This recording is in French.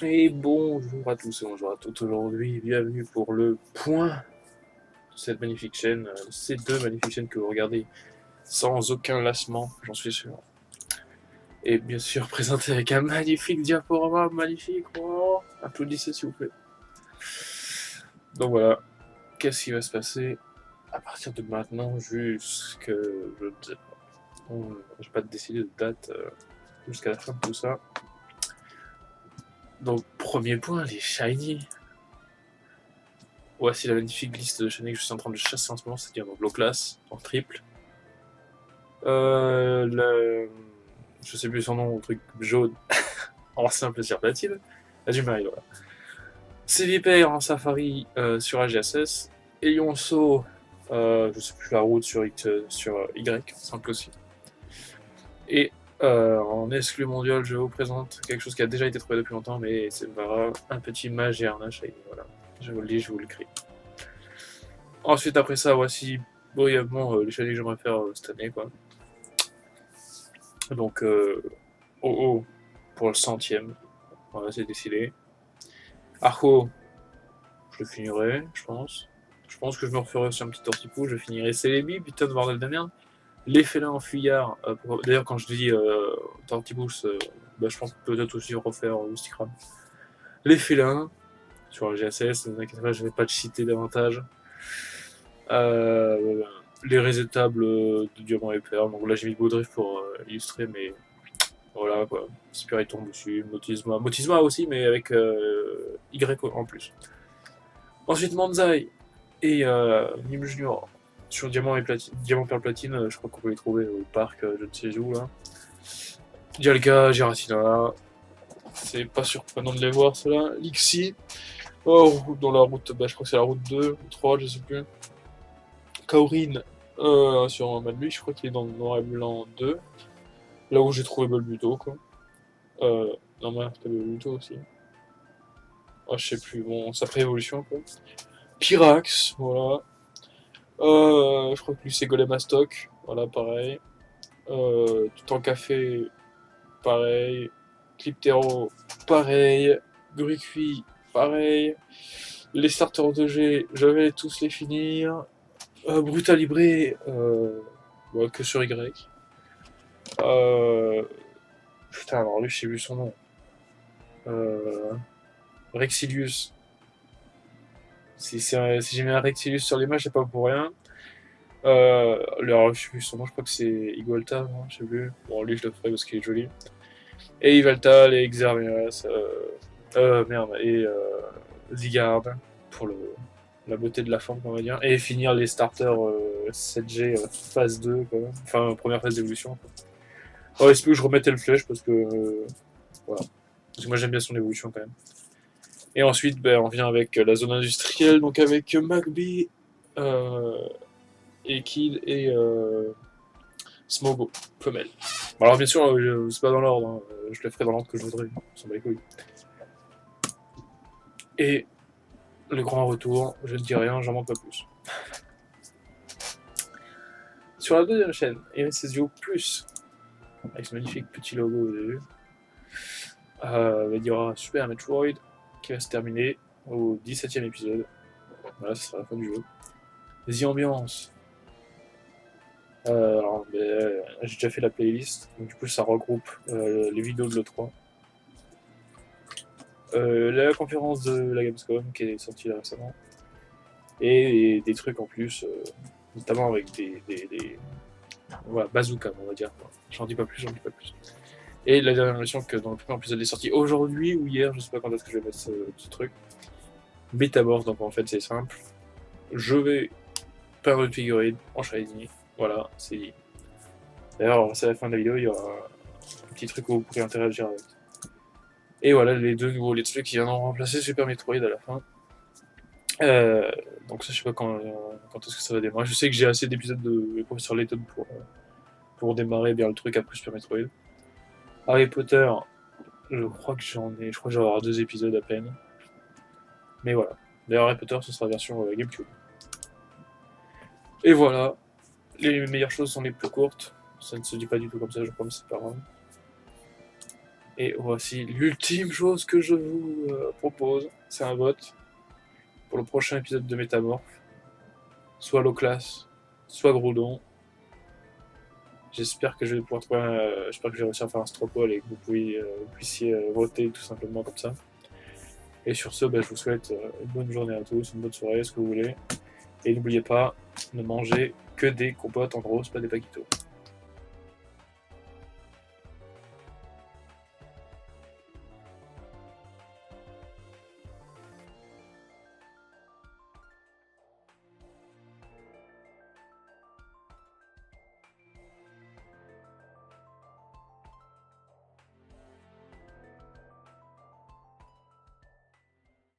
Et bonjour à tous et bonjour à toutes aujourd'hui, bienvenue pour le point de cette magnifique chaîne, ces deux magnifiques chaînes que vous regardez sans aucun lassement, j'en suis sûr. Et bien sûr présenté avec un magnifique diaporama, magnifique, oh, applaudissez s'il vous plaît. Donc voilà, qu'est-ce qui va se passer à partir de maintenant jusqu'à, je ne sais pas, j'ai pas décidé de date jusqu'à la fin de tout ça. Donc premier point, les shiny. Voici la magnifique liste de shiny que je suis en train de chasser en ce moment, c'est-à-dire en low class, en triple. Le... Je sais plus son nom, le truc jaune, en simple sur platine. Azumarill, voilà. Célibataire en safari sur AGSS. Et Yonso, je sais plus la route sur, Y, simple aussi. Et en exclu mondial, je vous présente quelque chose qui a déjà été trouvé depuis longtemps, mais c'est pas grave, un petit mage et un shiny, voilà. Je vous le dis, je vous le crie. Ensuite, après ça, voici brièvement les shiny que j'aimerais faire cette année, quoi. Donc, OO pour le centième. Voilà, c'est décidé. Arco, je le finirai, je pense. Je pense que je me referai aussi un petit tortipou. Je finirai Celebi, putain de bordel de merde. Les félins en fuyard. D'ailleurs, quand je dis tortipou, bah, je pense peut-être aussi refaire Stikram. Les félins sur le GSS, ne inquiétez pas, je ne vais pas te citer davantage. Les résétables de Diamant et Perle. Donc là, j'ai mis Baudrift pour illustrer, mais voilà quoi. Spirit tombe dessus, Motisma. Motisma aussi, mais avec Y en plus. Ensuite, Manzai et Nîmes Junior sur Diamant et Platine. Diamant Perle Platine, je crois qu'on peut les trouver au parc, je ne sais où là. Dialga, Giratina. C'est pas surprenant de les voir ceux-là. Lixi. Oh, dans la route, bah, je crois que c'est la route 2 ou 3, je sais plus. Kaorin sur Malmue, je crois qu'il est dans le noir et blanc 2. Là où j'ai trouvé Bulbuto, quoi. Non, mais c'était Bulbuto aussi. Oh, je sais plus, bon, ça fait évolution, quoi. Pyrax, voilà. Je crois que lui c'est Golem à stock, voilà, pareil. Tout en café, pareil. Cliptero, pareil. Gruicui, pareil. Les starters de G, je vais tous les finir. Brutalibré, ouais, que sur Y. Euh, Putain, alors lui, je sais plus son nom. Euh, Rexilius. Si j'ai mis un Rexilius sur l'image, c'est pas pour rien. Alors, je sais plus son nom, je crois que c'est Igualta, non, je sais plus. Bon, lui, je le ferai parce qu'il est joli. Et Yveltal et Xerneas. Merde, et Zygarde pour la beauté de la forme, on va dire. Et finir les starters 7G phase 2, quand même. Enfin, première phase d'évolution. Oh, il se peut que je remette le flèche parce que. Voilà. Parce que moi, j'aime bien son évolution quand même. Et ensuite, ben, on vient avec la zone industrielle, donc avec Magby, euh, et Kill et Smogo, femelle. Alors bien sûr, c'est pas dans l'ordre, hein. Je le ferai dans l'ordre que je voudrais, on s'en bat les couilles. Et le grand retour, je ne dis rien, j'en manque pas plus. Sur la deuxième chaîne, Erisesio Plus, avec ce magnifique petit logo, vous avez vu, il y aura Super Metroid qui va se terminer au 17ème épisode. Voilà, ce sera la fin du jeu. The Ambiance. J'ai déjà fait la playlist, donc du coup ça regroupe les vidéos de l'E3. La conférence de la Gamescom qui est sortie là récemment. Et des trucs en plus, notamment avec des voilà, bazooka, on va dire. J'en dis pas plus, j'en dis pas plus. Et la dernière version que dans le premier épisode est sortie aujourd'hui ou hier, je sais pas quand est-ce que je vais mettre ce truc. Métamorphe, donc en fait c'est simple. Je vais peindre une figurine en shiny. Voilà, c'est dit. D'ailleurs, c'est la fin de la vidéo, il y aura un petit truc où vous pourrez interagir avec. Et voilà, les deux nouveaux Let's Play qui viendront remplacer Super Metroid à la fin. Euh, donc ça, je sais pas quand est-ce que ça va démarrer. Je sais que j'ai assez d'épisodes de Professeur Layton pour démarrer bien le truc après Super Metroid. Harry Potter, je crois que je crois que j'aurai deux épisodes à peine. Mais voilà. D'ailleurs, Harry Potter, ce sera version GameCube. Et voilà, les meilleures choses sont les plus courtes. Ça ne se dit pas du tout comme ça, je crois, mais c'est pas grave. Et voici l'ultime chose que je vous propose, c'est un vote pour le prochain épisode de Métamorphe. Soit Loclas, soit Groudon. J'espère que je vais pouvoir trouver j'espère que je vais réussir à faire un stropole et que vous puissiez voter tout simplement comme ça. Et sur ce, je vous souhaite une bonne journée à tous, une bonne soirée, ce que vous voulez. Et n'oubliez pas, ne mangez que des compotes en gros, pas des paquitos.